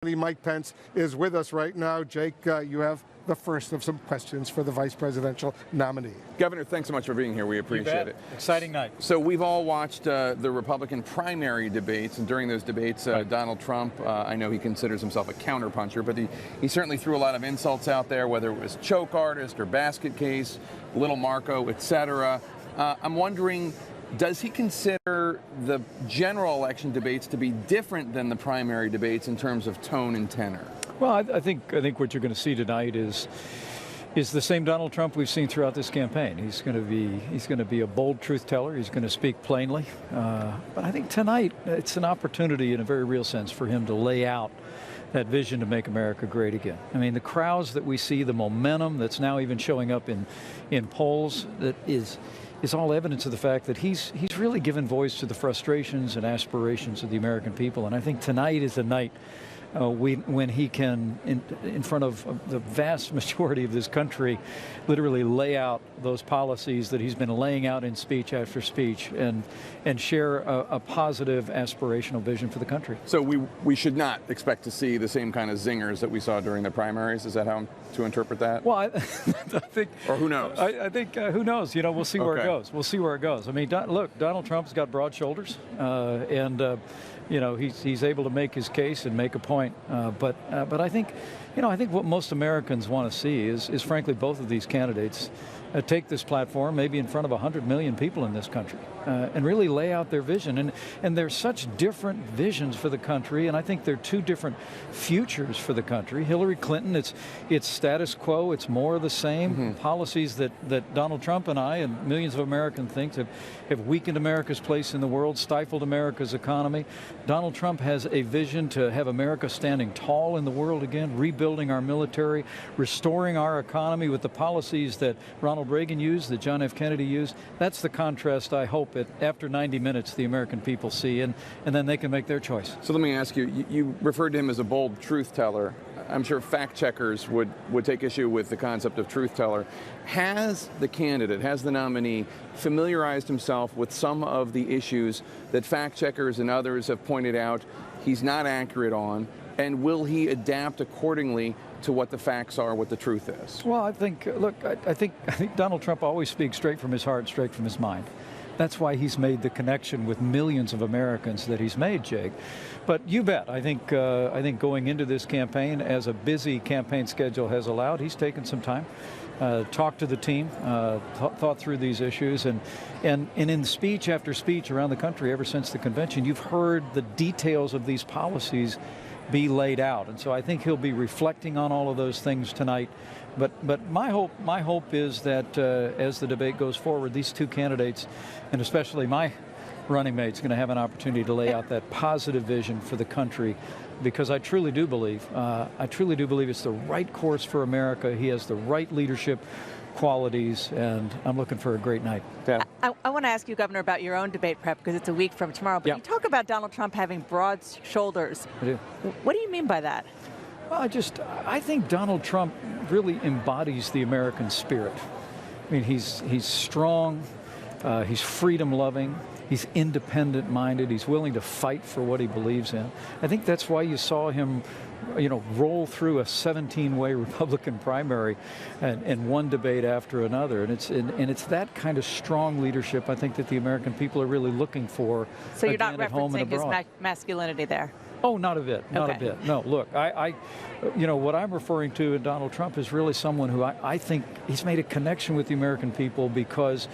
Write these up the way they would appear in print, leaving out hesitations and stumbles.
Mike Pence is with us right now. Jake, you have the first of some questions for the vice presidential nominee. Governor, thanks so much for being here. We appreciate it. Exciting night. So we've all watched the Republican primary debates, and during those debates, Donald Trump, I know he considers himself a counterpuncher, but he certainly threw a lot of insults out there, whether it was choke artist or basket case, little Marco, etc. I'm wondering, does he consider the general election debates to be different than the primary debates in terms of tone and tenor? Well, I think what you're going to see tonight is the same Donald Trump we've seen throughout this campaign. He's going to be a bold truth teller. He's going to speak plainly. But I think tonight it's an opportunity, in a very real sense, for him to lay out that vision to make America great again. I mean, the crowds that we see, the momentum that's now even showing up in polls, that is all evidence of the fact that he's really given voice to the frustrations and aspirations of the American people. And I think tonight is a night when he can, in front of the vast majority of this country, literally lay out those policies that he's been laying out in speech after speech and share a positive aspirational vision for the country. So we should not expect to see the same kind of zingers that we saw during the primaries. Is that how to interpret that? Well, I think, or who knows? I think who knows? You know, we'll see where it goes. We'll see where it goes. I mean, look, Donald Trump's got broad shoulders, you know, he's able to make his case and make a point. But I think, I think what most Americans want to see is frankly, both of these candidates take this platform, maybe in front of 100 million people in this country, and really lay out their vision. And they're such different visions for the country, and I think they're two different futures for the country. Hillary Clinton, it's status quo, it's more of the same. Policies that Donald Trump and I and millions of Americans think have weakened America's place in the world, stifled America's economy. Donald Trump has a vision to have America standing tall in the world again, rebuilding our military, restoring our economy with the policies that Ronald Reagan used, that John F. Kennedy used. That's the contrast I hope after 90 minutes the American people see, and then they can make their choice. So let me ask you, you referred to him as a bold truth teller. I'm sure fact checkers would take issue with the concept of truth teller. Has the candidate, has the nominee familiarized himself with some of the issues that fact checkers and others have pointed out he's not accurate on, and will he adapt accordingly to what the facts are, what the truth is? Well, I think, look, I think Donald Trump always speaks straight from his heart, straight from his mind. That's why he's made the connection with millions of Americans that he's made, Jake. But you bet, I think going into this campaign, as a busy campaign schedule has allowed, he's taken some time, talked to the team, thought through these issues, and in speech after speech around the country ever since the convention, you've heard the details of these policies be laid out. And so I think he'll be reflecting on all of those things tonight. But my hope is that as the debate goes forward, these two candidates, and especially my running mate's, going to have an opportunity to lay out that positive vision for the country, because I truly do believe it's the right course for America. He has the right leadership qualities, and I'm looking for a great night. Yeah. I want to ask you, Governor, about your own debate prep, because it's a week from tomorrow. But you talk about Donald Trump having broad shoulders. I do. What do you mean by that? Well, I think Donald Trump really embodies the American spirit. I mean, he's strong, he's freedom-loving, he's independent-minded, he's willing to fight for what he believes in. I think that's why you saw him, roll through a 17-way Republican primary and one debate after another. And it's that kind of strong leadership, I think, that the American people are really looking for. So you're not referencing his masculinity there? Oh, not a bit, not a bit. No, look, what I'm referring to in Donald Trump is really someone who I think he's made a connection with the American people, because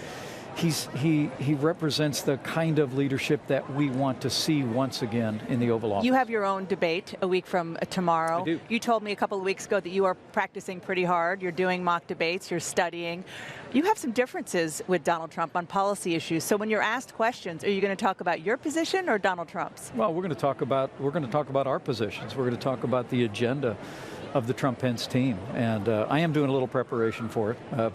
he represents the kind of leadership that we want to see once again in the Oval Office. You have your own debate a week from tomorrow. I do. You told me a couple of weeks ago that you are practicing pretty hard. You're doing mock debates. You're studying. You have some differences with Donald Trump on policy issues. So when you're asked questions, are you going to talk about your position or Donald Trump's? Well, we're going to talk about our positions. We're going to talk about the agenda of the Trump-Pence team, and I am doing a little preparation for it.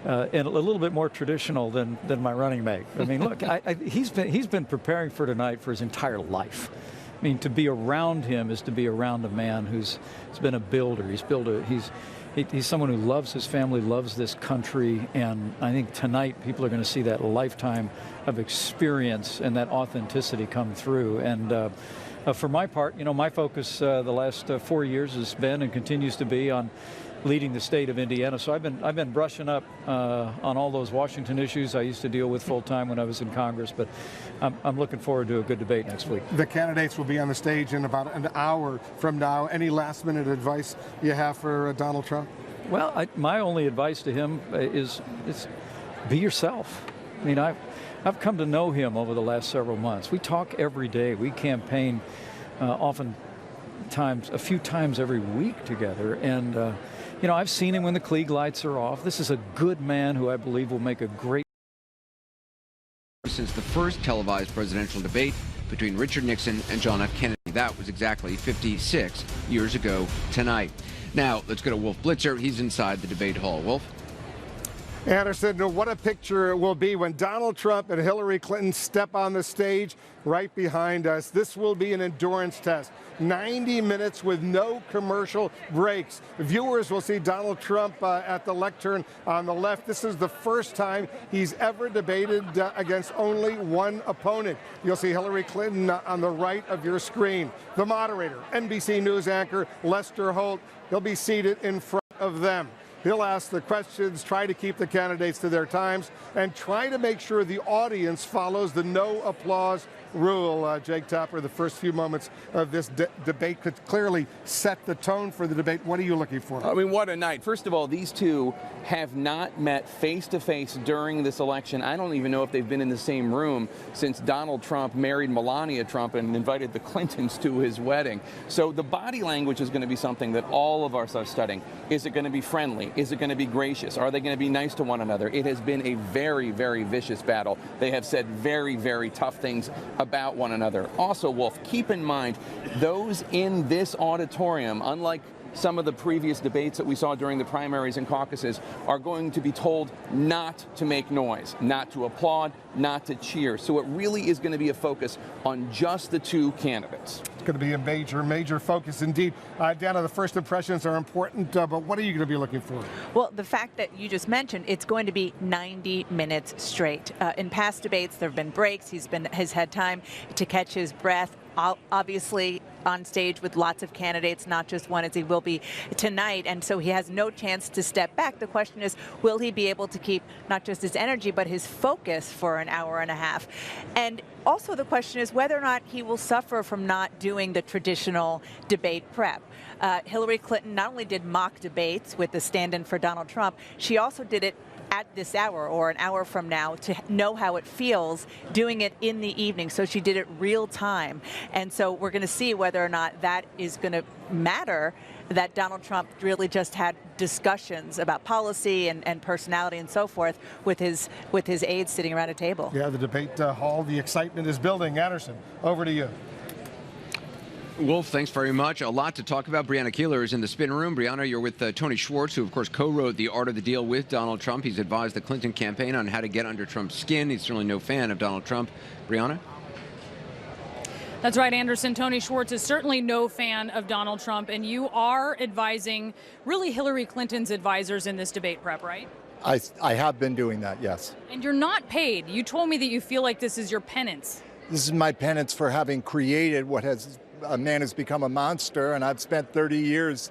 And a little bit more traditional than my running mate. I mean, look, he's been preparing for tonight for his entire life. I mean, to be around him is to be around a man who's been a builder. He's someone who loves his family, loves this country, and I think tonight people are going to see that lifetime of experience and that authenticity come through. And For my part, my focus the last 4 years has been and continues to be on leading the state of Indiana. So I've been brushing up on all those Washington issues I used to deal with full time when I was in Congress. But I'm looking forward to a good debate next week. The candidates will be on the stage in about an hour from now. Any last minute advice you have for Donald Trump? Well, my only advice to him is be yourself. I mean, I've come to know him over the last several months. We talk every day. We campaign oftentimes a few times every week together. And, I've seen him when the Klieg lights are off. This is a good man who I believe will make a great. Since the first televised presidential debate between Richard Nixon and John F. Kennedy. That was exactly 56 years ago tonight. Now, let's go to Wolf Blitzer. He's inside the debate hall. Wolf? Anderson, what a picture it will be when Donald Trump and Hillary Clinton step on the stage right behind us. This will be an endurance test. 90 minutes with no commercial breaks. Viewers will see Donald Trump at the lectern on the left. This is the first time he's ever debated against only one opponent. You'll see Hillary Clinton on the right of your screen. The moderator, NBC News anchor Lester Holt, he'll be seated in front of them. He'll ask the questions, try to keep the candidates to their times, and try to make sure the audience follows the no applause rule. Jake Tapper, the first few moments of this debate could clearly set the tone for the debate. What are you looking for? I mean, what a night. First of all, these two have not met face-to-face during this election. I don't even know if they've been in the same room since Donald Trump married Melania Trump and invited the Clintons to his wedding. So the body language is going to be something that all of us are studying. Is it going to be friendly? Is it going to be gracious? Are they going to be nice to one another? It has been a very, very vicious battle. They have said very, very tough things about one another. Also, Wolf, keep in mind, those in this auditorium, unlike some of the previous debates that we saw during the primaries and caucuses, are going to be told not to make noise, not to applaud, not to cheer. So it really is going to be a focus on just the two candidates. It's going to be a major focus indeed. Dana, the first impressions are important, but what are you going to be looking for? Well, the fact that you just mentioned, it's going to be 90 minutes straight. In past debates, there have been breaks. He's had time to catch his breath. Obviously on stage with lots of candidates, not just one as he will be tonight, and so he has no chance to step back. The question is, will he be able to keep not just his energy but his focus for an hour and a half? And also the question is whether or not he will suffer from not doing the traditional debate prep. Hillary Clinton not only did mock debates with the stand-in for Donald Trump, she also did it at this hour or an hour from now to know how it feels doing it in the evening. So she did it real time. And so we're going to see whether or not that is going to matter, that Donald Trump really just had discussions about policy and personality and so forth with his aides sitting around a table. Yeah, the debate hall, the excitement is building. Anderson, over to you. Wolf, thanks very much. A lot to talk about. Brianna Keeler is in the spin room. Brianna, you're with Tony Schwartz, who, of course, co-wrote The Art of the Deal with Donald Trump. He's advised the Clinton campaign on how to get under Trump's skin. He's certainly no fan of Donald Trump. Brianna? That's right, Anderson. Tony Schwartz is certainly no fan of Donald Trump, and you are advising really Hillary Clinton's advisors in this debate prep, right? I have been doing that, yes. And you're not paid. You told me that you feel like this is your penance. This is my penance for having created what has a man has become a monster, and I've spent 30 years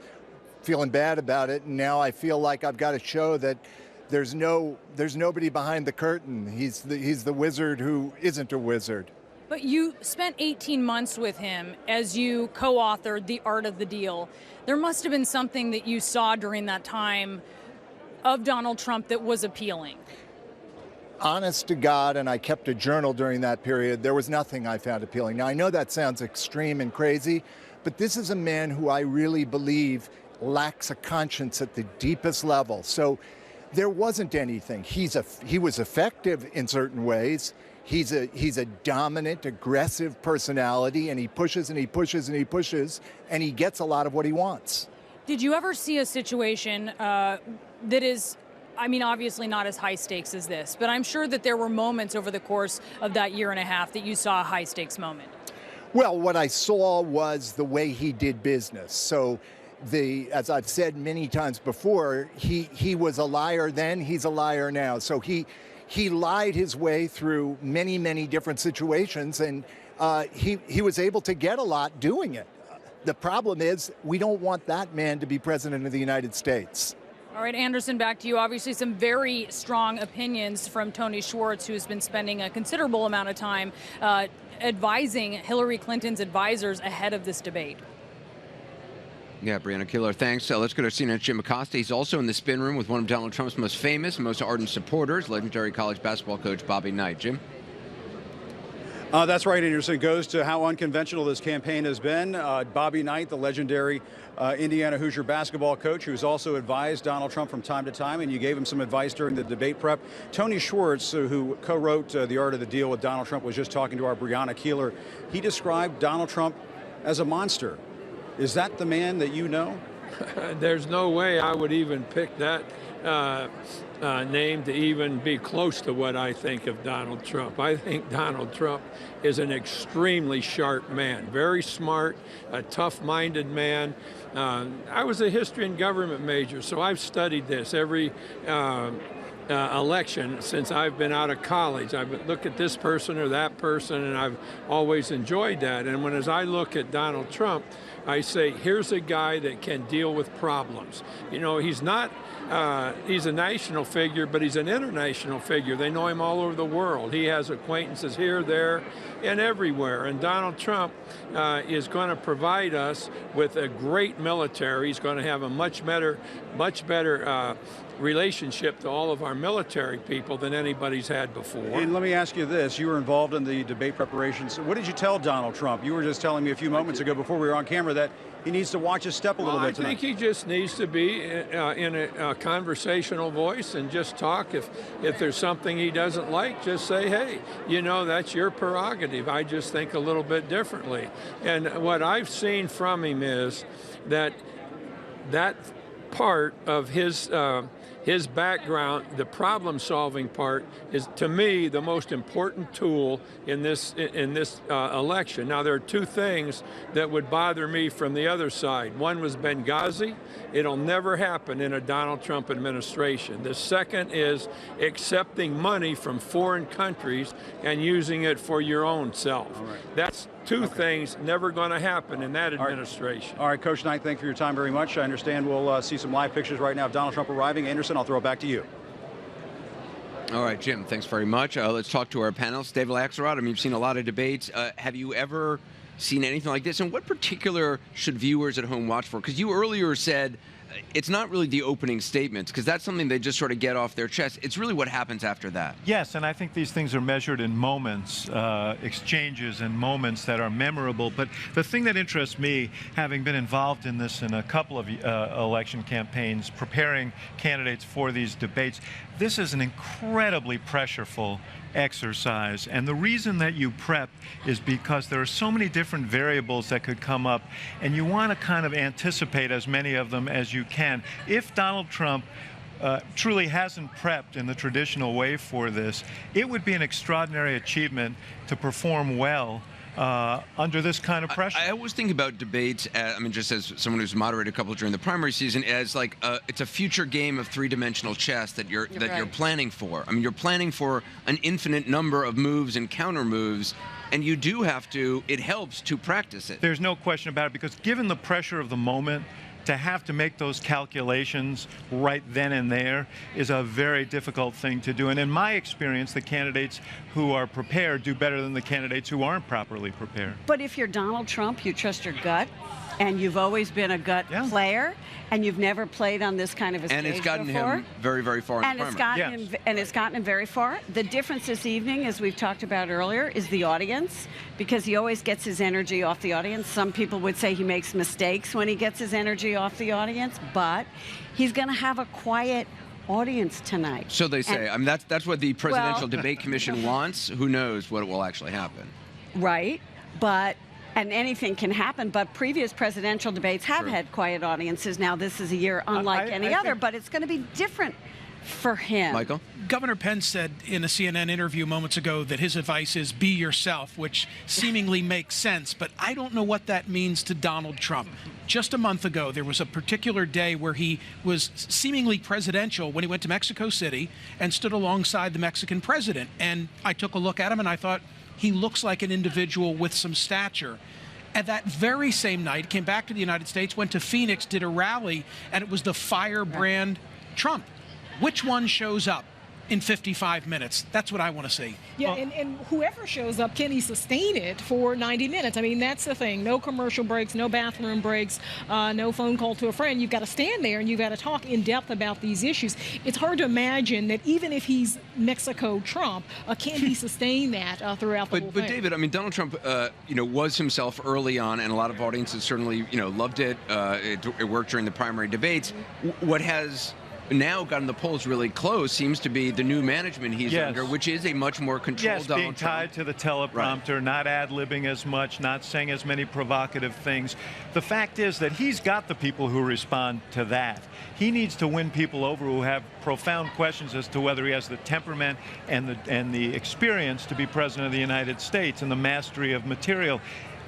feeling bad about it, and now I feel like I've got to show that there's nobody behind the curtain. He's the wizard who isn't a wizard. But you spent 18 months with him as you co-authored The Art of the Deal. There must have been something that you saw during that time of Donald Trump that was appealing. Honest to God, and I kept a journal during that period, there was nothing I found appealing. Now, I know that sounds extreme and crazy, but this is a man who I really believe lacks a conscience at the deepest level. So there wasn't anything. He was effective in certain ways. He's a dominant, aggressive personality, and he pushes and he pushes and he pushes, and he gets a lot of what he wants. Did you ever see a situation that is, I mean, obviously not as high stakes as this, but I'm sure that there were moments over the course of that year and a half that you saw a high stakes moment? Well, what I saw was the way he did business. So as I've said many times before, he was a liar then, he's a liar now. So he lied his way through many different situations, and he was able to get a lot doing it. The problem is we don't want that man to be president of the United States. All right, Anderson, back to you. Obviously, some very strong opinions from Tony Schwartz, who's been spending a considerable amount of time advising Hillary Clinton's advisors ahead of this debate. Yeah, Brianna Keilar, thanks. Let's go to CNN's Jim Acosta. He's also in the spin room with one of Donald Trump's most famous and most ardent supporters, legendary college basketball coach Bobby Knight. Jim? That's right, Anderson. Goes to how unconventional this campaign has been. Bobby Knight, the legendary Indiana Hoosier basketball coach, who's also advised Donald Trump from time to time, and you gave him some advice during the debate prep. Tony Schwartz, who co-wrote The Art of the Deal with Donald Trump, was just talking to our Brianna Keilar. He described Donald Trump as a monster. Is that the man that you know? There's no way I would even pick that name to even be close to what I think of Donald Trump. I think Donald Trump is an extremely sharp man, very smart, a tough-minded man. I was a history and government major, so I've studied this every election since I've been out of college. I've looked at this person or that person, and I've always enjoyed that. And as I look at Donald Trump, I say, here's a guy that can deal with problems. You know, he's not, he's a national figure, but he's an international figure. They know him all over the world. He has acquaintances here, there, and everywhere. And Donald Trump is going to provide us with a great military. He's going to have a much better relationship to all of our military people than anybody's had before. And let me ask you this. You were involved in the debate preparations. What did you tell Donald Trump? You were just telling me a few moments ago before we were on camera that he needs to watch his step a little bit tonight. I think he just needs to be in a conversational voice and just talk. If there's something he doesn't like, just say, hey, you know, that's your prerogative. I just think a little bit differently. And what I've seen from him is that part of his background, the problem-solving part, is to me the most important tool in this election. Now, there are two things that would bother me from the other side. One was Benghazi. It'll never happen in a Donald Trump administration. The second is accepting money from foreign countries and using it for your own self. Right. That's two things never going to happen in that administration. All right, Coach Knight, thank you for your time very much. I understand we'll see some live pictures right now of Donald Trump arriving. Anderson, I'll throw it back to you. All right, Jim, thanks very much. Let's talk to our panelists. David Axelrod, I mean, you've seen a lot of debates. Have you ever seen anything like this? And what particular should viewers at home watch for? Because you earlier said it's not really the opening statements, because that's something they just sort of get off their chest. It's really what happens after that. Yes, and I think these things are measured in moments, exchanges and moments that are memorable. But the thing that interests me, having been involved in this in a couple of election campaigns, preparing candidates for these debates, this is an incredibly pressureful exercise. And the reason that you prep is because there are so many different variables that could come up, and you want to kind of anticipate as many of them as you can. If Donald Trump truly hasn't prepped in the traditional way for this, it would be an extraordinary achievement to perform well under this kind of pressure. I always think about debates, I mean, just as someone who's moderated a couple during the primary season, as like it's a future game of three-dimensional chess that you're planning for. I mean, you're planning for an infinite number of moves and counter moves, and you do have to. It helps to practice it. There's no question about it, because given the pressure of the moment, to have to make those calculations right then and there is a very difficult thing to do. And in my experience, the candidates who are prepared do better than the candidates who aren't properly prepared. But if you're Donald Trump, you trust your gut, and you've always been a gut player, and you've never played on this kind of a stage before. And it's gotten him very, very far in the primary. And it's gotten him very far. The difference this evening, as we've talked about earlier, is the audience, because he always gets his energy off the audience. Some people would say he makes mistakes when he gets his energy off the audience, but he's going to have a quiet audience tonight. So they say. I mean, that's what the Presidential Debate Commission wants. Who knows what will actually happen? Right, and anything can happen, but previous presidential debates have had quiet audiences. Now, this is a year unlike any other, but it's going to be different for him. Michael? Governor Pence said in a CNN interview moments ago that his advice is be yourself, which seemingly makes sense, but I don't know what that means to Donald Trump. Just a month ago, there was a particular day where he was seemingly presidential when he went to Mexico City and stood alongside the Mexican president. And I took a look at him and I thought, he looks like an individual with some stature. And that very same night, came back to the United States, went to Phoenix, did a rally, and it was the firebrand Trump. Which one shows up in 55 minutes? That's what I want to see. Yeah, and whoever shows up, can he sustain it for 90 minutes? I mean, that's the thing. No commercial breaks, no bathroom breaks, no phone call to a friend. You've got to stand there and you've got to talk in depth about these issues. It's hard to imagine that even if he's Mexico Trump, can he sustain that throughout the whole thing? But David, I mean, Donald Trump, was himself early on, and a lot of audiences certainly, loved it. It worked during the primary debates. What has now gotten the polls really close seems to be the new management he's under, which is a much more controlled Donald being tied to the teleprompter, not ad-libbing as much, not saying as many provocative things. The fact is that he's got the people who respond to that. He needs to win people over who have profound questions as to whether he has the temperament and the experience to be president of the United States and the mastery of material.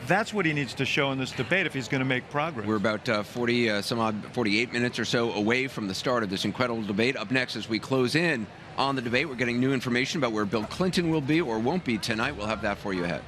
That's what he needs to show in this debate if he's going to make progress. We're about 48 minutes or so away from the start of this incredible debate. Up next, as we close in on the debate, we're getting new information about where Bill Clinton will be or won't be tonight. We'll have that for you ahead.